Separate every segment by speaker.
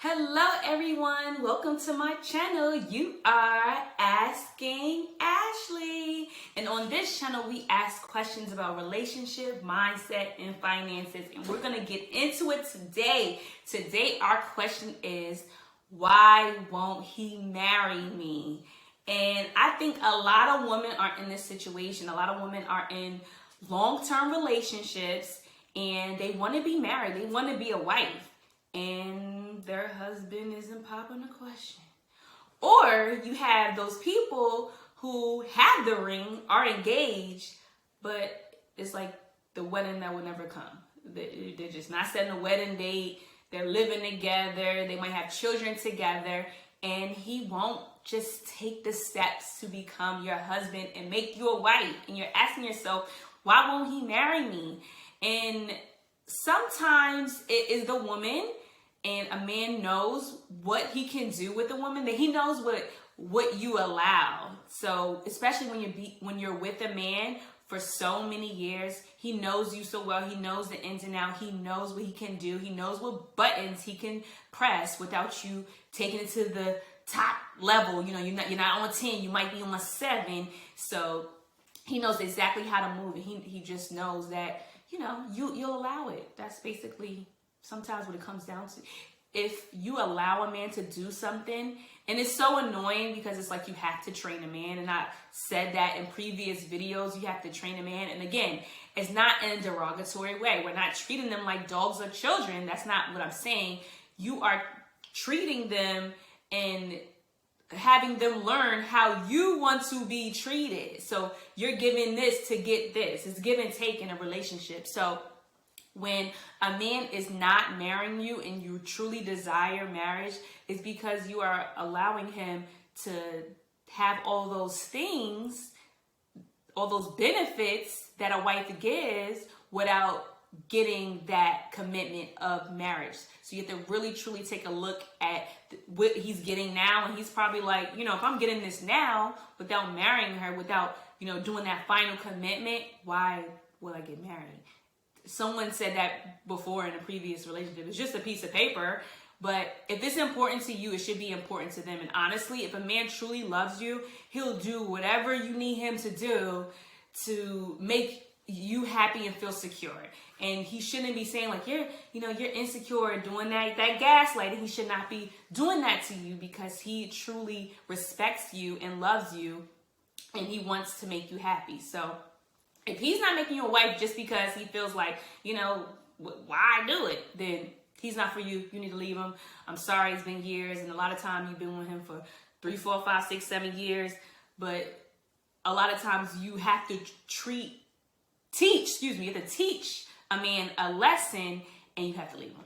Speaker 1: Hello everyone, welcome to my channel. You are Asking Ashley. And on this channel, we ask questions about relationship, mindset, and finances. And we're gonna get into it today. Today, our question is, why won't he marry me? And I think a lot of women are in this situation. A lot of women are in long-term relationships and they wanna be married. They wanna be a wife. And their husband isn't popping the question. Or you have those people who have the ring, are engaged, but it's like the wedding that will never come. They're just not setting a wedding date. They're living together. They might have children together. And he won't just take the steps to become your husband and make you a wife. And you're asking yourself, why won't he marry me? And sometimes it is the woman, and a man knows what he can do with a woman, that he knows what you allow. So especially when you're with a man for so many years, he knows you so well. He knows the ins and outs. He knows what he can do. He knows what buttons he can press without you taking it to the top level. You know, you're not on 10. You might be on a 7. So he knows exactly how to move, and he just knows that, you know, you'll allow it. That's basically sometimes what it comes down to. If you allow a man to do something, and it's so annoying because it's like you have to train a man, and I said that in previous videos, you have to train a man. And again, it's not in a derogatory way. We're not treating them like dogs or children. That's not what I'm saying. You are treating them and having them learn how you want to be treated. So you're giving this to get this. It's give and take in a relationship. So when a man is not marrying you and you truly desire marriage, it's because you are allowing him to have all those things, all those benefits that a wife gives without getting that commitment of marriage. So you have to really truly take a look at what he's getting now. And he's probably like, you know, if I'm getting this now without marrying her, without, you know, doing that final commitment, why will I get married? Someone said that before in a previous relationship. It's just a piece of paper. But if it's important to you, it should be important to them. And honestly, if a man truly loves you, he'll do whatever you need him to do to make you happy and feel secure. And he shouldn't be saying like, you're insecure, doing that gaslighting. He should not be doing that to you, because he truly respects you and loves you, and he wants to make you happy. So if he's not making you a wife just because he feels like, you know, why do it, then he's not for you. You need to leave him. I'm sorry, it's been years, and a lot of time you've been with him for 3, 4, 5, 6, 7 years. But a lot of times you have to you have to teach a man a lesson, and you have to leave him.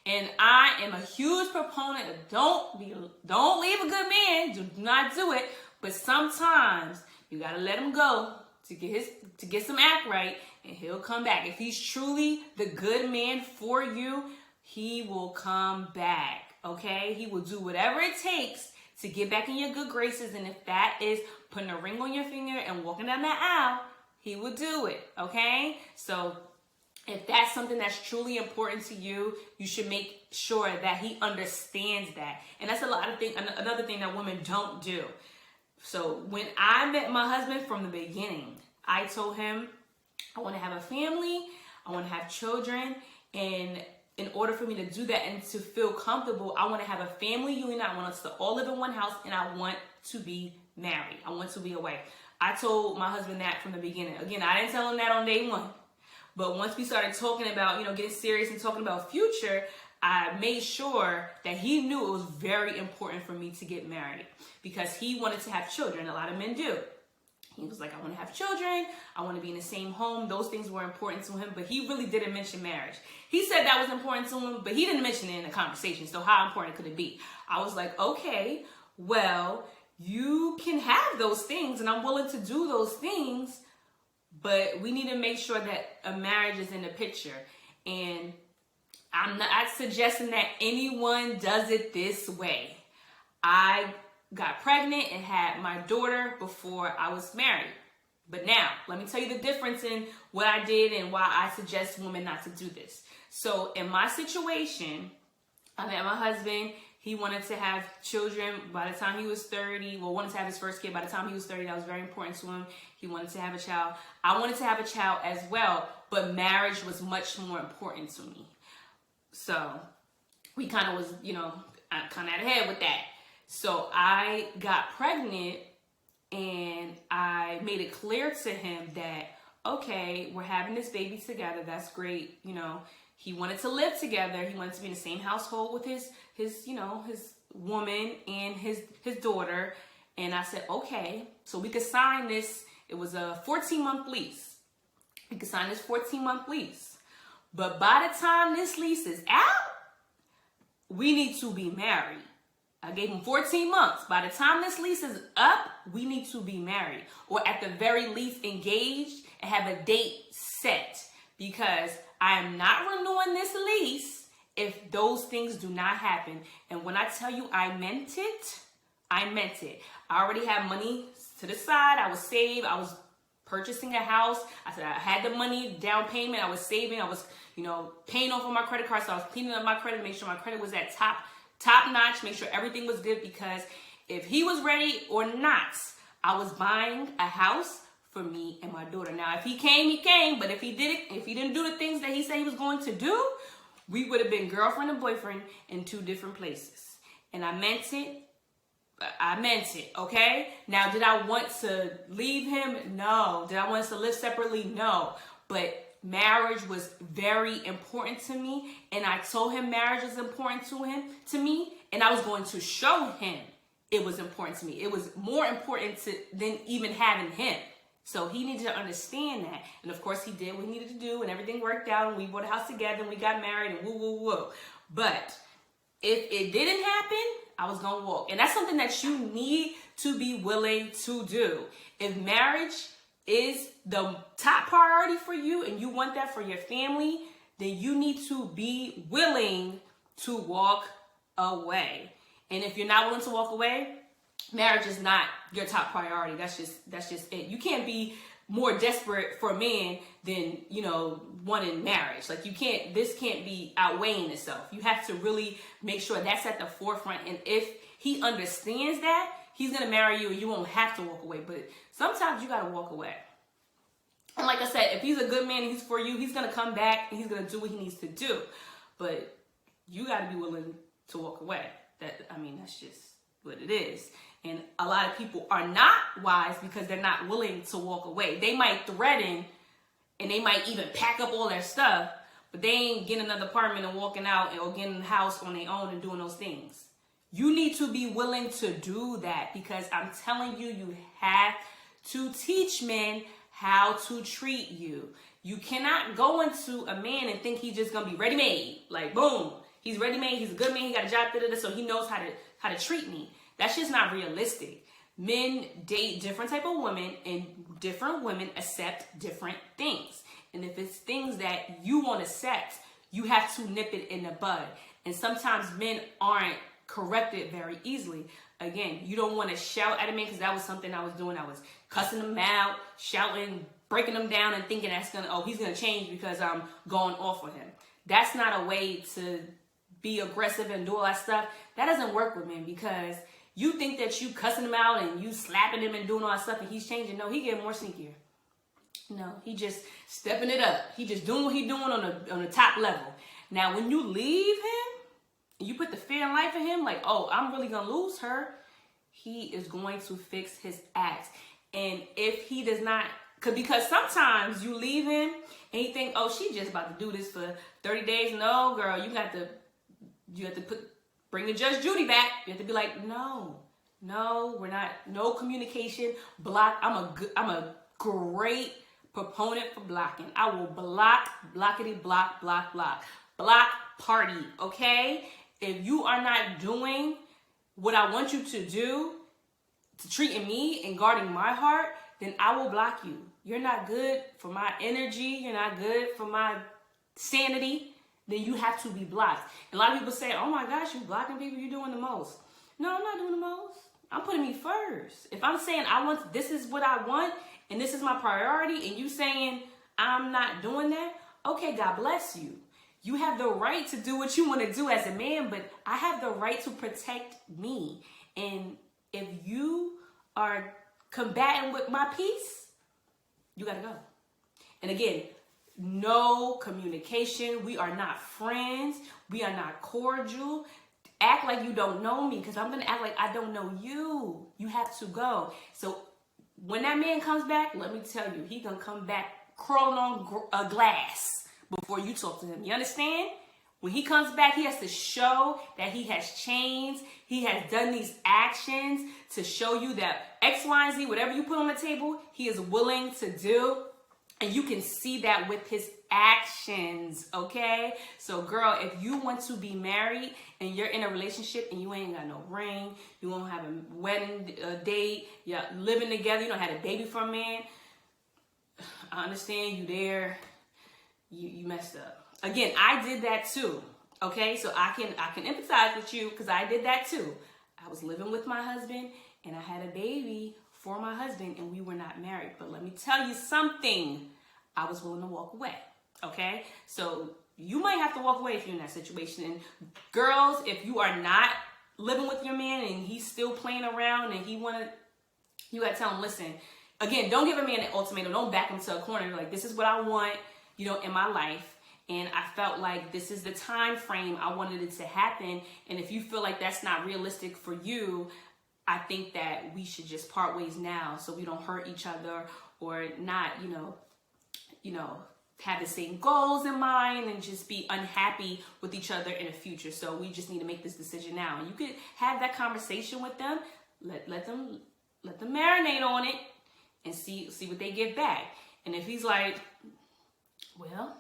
Speaker 1: And I am a huge proponent of don't leave a good man. Do not do it. But sometimes you gotta let him go to get some act right, and he'll come back. If he's truly the good man for you, he will come back, okay? He will do whatever it takes to get back in your good graces, and if that is putting a ring on your finger and walking down that aisle, he will do it, okay? So if that's something that's truly important to you, you should make sure that he understands that. And that's another thing that women don't do. So when I met my husband from the beginning, I told him I want to have a family, I want to have children, and in order for me to do that and to feel comfortable, I want to have a family union. I want us to all live in one house, and I want to be married. I want to be a wife. I told my husband that from the beginning. Again, I didn't tell him that on day one. But once we started talking about, getting serious and talking about future, I made sure that he knew it was very important for me to get married, because he wanted to have children. A lot of men do. He was like, I want to have children. I want to be in the same home. Those things were important to him, but he really didn't mention marriage. He said that was important to him, but he didn't mention it in the conversation. So how important could it be? I was like, okay, well, you can have those things, and I'm willing to do those things, but we need to make sure that a marriage is in the picture. And I'm not suggesting that anyone does it this way. I got pregnant and had my daughter before I was married. But now, let me tell you the difference in what I did and why I suggest women not to do this. So in my situation, I met my husband. He wanted to have children by the time he was 30. Well, wanted to have his first kid by the time he was 30. That was very important to him. He wanted to have a child. I wanted to have a child as well, but marriage was much more important to me. So we kind of was, kind of out ahead with that. So I got pregnant, and I made it clear to him that, okay, we're having this baby together. That's great. He wanted to live together. He wanted to be in the same household with his woman and his daughter. And I said, okay, so we could sign this. It was a 14-month lease. We could sign this 14-month lease. But by the time this lease is out, we need to be married. I gave him 14 months. By the time this lease is up, we need to be married, or at the very least engaged and have a date set, because I am not renewing this lease if those things do not happen. And when I tell you I meant it, I meant it. I already had money to the side. I was saved. I was purchasing a house. I said I had the money, down payment. I was saving. I was, paying off on my credit card. So I was cleaning up my credit, make sure my credit was at top notch, make sure everything was good, because if he was ready or not, I was buying a house for me and my daughter. Now, if he came, he came, but if he didn't do the things that he said he was going to do, we would have been girlfriend and boyfriend in two different places. And I meant it, okay? Now, did I want to leave him? No. Did I want us to live separately? No. But marriage was very important to me, and I told him marriage was important to me, and I was going to show him it was important to me. It was more important than even having him. So he needed to understand that. And of course he did what he needed to do, and everything worked out, and we bought a house together, and we got married, and woo. But if it didn't happen, I was going to walk. And that's something that you need to be willing to do. If marriage is the top priority for you and you want that for your family, then you need to be willing to walk away. And if you're not willing to walk away, marriage is not your top priority. That's just it. You can't be more desperate for a man than, wanting marriage. Like this can't be outweighing itself. You have to really make sure that's at the forefront. And if he understands that, he's going to marry you and you won't have to walk away. But sometimes you got to walk away. And like I said, if he's a good man and he's for you, he's going to come back and he's going to do what he needs to do. But you got to be willing to walk away. That's just what it is. And a lot of people are not wise because they're not willing to walk away. They might threaten and they might even pack up all their stuff, but they ain't getting another apartment and walking out or getting a house on their own and doing those things. You need to be willing to do that, because I'm telling you, you have to teach men how to treat you. You cannot go into a man and think he's just going to be ready-made. Like, boom, he's ready-made, he's a good man, he got a job, so he knows how to treat me. That's just not realistic. Men date different type of women, and different women accept different things. And if it's things that you won't accept, you have to nip it in the bud. And sometimes men aren't corrected very easily. Again, you don't want to shout at a man, because that was something I was doing. I was cussing him out, shouting, breaking him down, and thinking he's going to change because I'm going off on him. That's not a way to be aggressive and do all that stuff. That doesn't work with men, because you think that you cussing him out and you slapping him and doing all that stuff and he's changing. No, he getting more sneakier. No, he just stepping it up. He just doing what he doing on the top level. Now, when you leave him, and you put the fear in life in him, like, oh, I'm really going to lose her, he is going to fix his acts. And if he does not, because sometimes you leave him and you think, oh, she just about to do this for 30 days. No, girl, you have to bring the Judge Judy back. You have to be like, no, we're not, no communication, block. I'm a great proponent for blocking. I will block, blockity, block, party, okay? If you are not doing what I want you to do, to treating me and guarding my heart, then I will block you. You're not good for my energy. You're not good for my sanity. Then you have to be blocked. And a lot of people say, oh my gosh, you blocking people, you're doing the most. No, I'm not doing the most. I'm putting me first. If I'm saying this is what I want, and this is my priority, and you saying I'm not doing that, okay, God bless you. You have the right to do what you want to do as a man, but I have the right to protect me. And if you are combating with my peace, you got to go. And again, no communication. We are not friends. We are not cordial. Act like you don't know me, because I'm going to act like I don't know you. You have to go. So when that man comes back, let me tell you, he going to come back crawling on a glass before you talk to him. You understand? When he comes back, he has to show that he has changed. He has done these actions to show you that X, Y, and Z, whatever you put on the table, he is willing to do. And you can see that with his actions, okay? So, girl, if you want to be married and you're in a relationship and you ain't got no ring, you won't have a wedding date, you're living together, you don't have a baby for a man, I understand you there, you messed up. Again, I did that too, okay? So I can empathize with you because I did that too. I was living with my husband and I had a baby for my husband and we were not married. But let me tell you something, I was willing to walk away, okay? So you might have to walk away if you're in that situation. And girls, if you are not living with your man and he's still playing around and you gotta tell him, listen, again, don't give a man an ultimatum. Don't back him to a corner. Like, this is what I want, in my life. And I felt like this is the time frame I wanted it to happen. And if you feel like that's not realistic for you, I think that we should just part ways now so we don't hurt each other or not, have the same goals in mind and just be unhappy with each other in the future. So we just need to make this decision now. And you could have that conversation with them, let them marinate on it and see what they get back. And if he's like, well,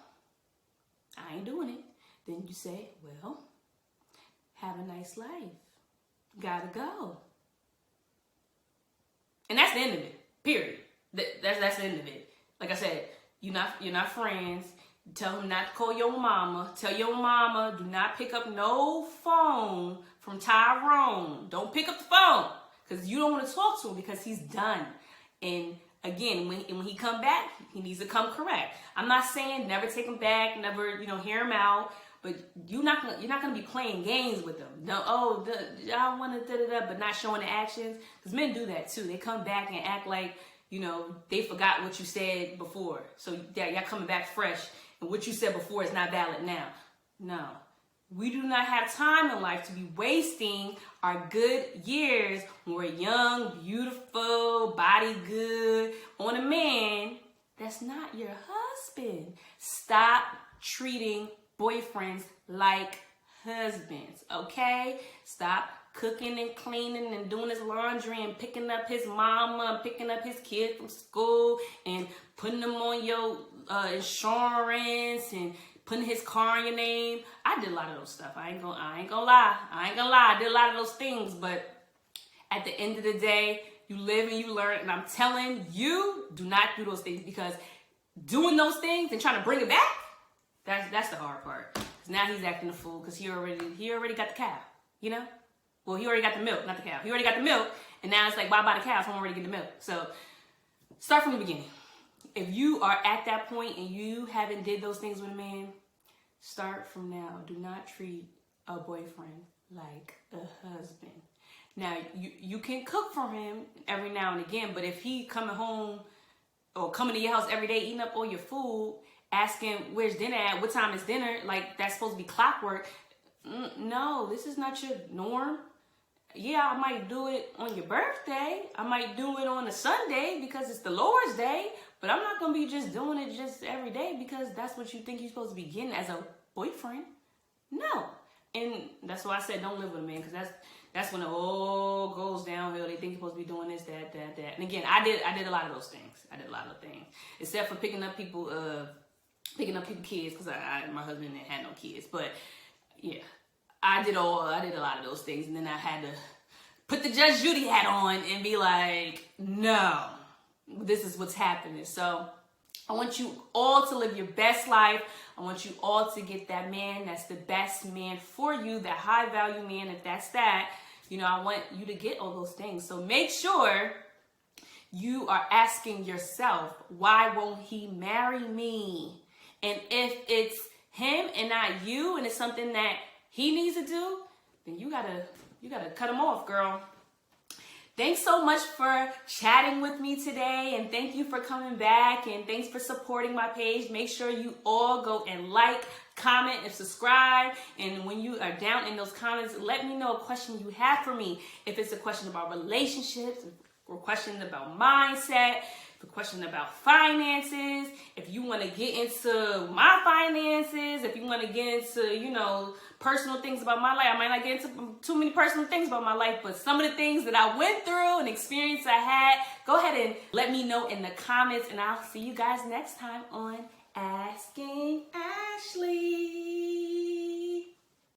Speaker 1: I ain't doing it, then you say, well, have a nice life. Gotta go. And that's the end of it. Period. That's the end of it. Like I said, you're not friends. Tell him not to call your mama. Tell your mama, do not pick up no phone from Tyrone. Don't pick up the phone because you don't want to talk to him because he's done. And again, when he come back, he needs to come correct. I'm not saying never take him back, never hear him out, but you're not gonna be playing games with them. No, I want to but not showing the actions, because men do that too. They come back and act like they forgot what you said before, so that y'all coming back fresh, and what you said before is not valid now. No. We do not have time in life to be wasting our good years when we're young, beautiful, body good on a man that's not your husband. Stop treating boyfriends like husbands, okay? Stop cooking and cleaning and doing his laundry and picking up his mama and picking up his kid from school and putting them on your insurance and putting his car in your name. I did a lot of those stuff. I ain't gonna lie. I did a lot of those things, but at the end of the day, you live and you learn. And I'm telling you, do not do those things, because doing those things and trying to bring it back, that's the hard part. 'Cause now he's acting a fool because he already got the cow, Well, he already got the milk, not the cow. He already got the milk, and now it's like, why buy the cow if I'm already getting the milk? So start from the beginning. If you are at that point and you haven't did those things with a man, start from now. Do not treat a boyfriend like a husband. Now, you can cook for him every now and again, but if he coming home or coming to your house every day, eating up all your food, asking where's dinner at, what time is dinner, like that's supposed to be clockwork. No, this is not your norm. Yeah, I might do it on your birthday. I might do it on a Sunday because it's the Lord's Day. But I'm not going to be just doing it just every day because that's what you think you're supposed to be getting as a boyfriend. No. And that's why I said don't live with a man, because that's when it all goes downhill. They think you're supposed to be doing this, that. And again, I did a lot of those things. I did a lot of things. Except for picking up people's kids, because my husband didn't have no kids. But yeah, I did a lot of those things. And then I had to put the Judge Judy hat on and be like, no, this is what's happening. So I want you all to live your best life. I want you all to get that man that's the best man for you, that high value man, if that's that. I want you to get all those things. So make sure you are asking yourself, why won't he marry me? And if it's him and not you, and it's something that he needs to do, then you gotta cut him off, girl. Thanks so much for chatting with me today, and thank you for coming back, and thanks for supporting my page. Make sure you all go and like, comment, and subscribe. And when you are down in those comments, let me know a question you have for me. If it's a question about relationships, or questions about mindset, a question about finances, if you want to get into my finances, if you want to get into, personal things about my life. I might not get into too many personal things about my life, but some of the things that I went through and experience I had, go ahead and let me know in the comments, and I'll see you guys next time on Asking Ashley.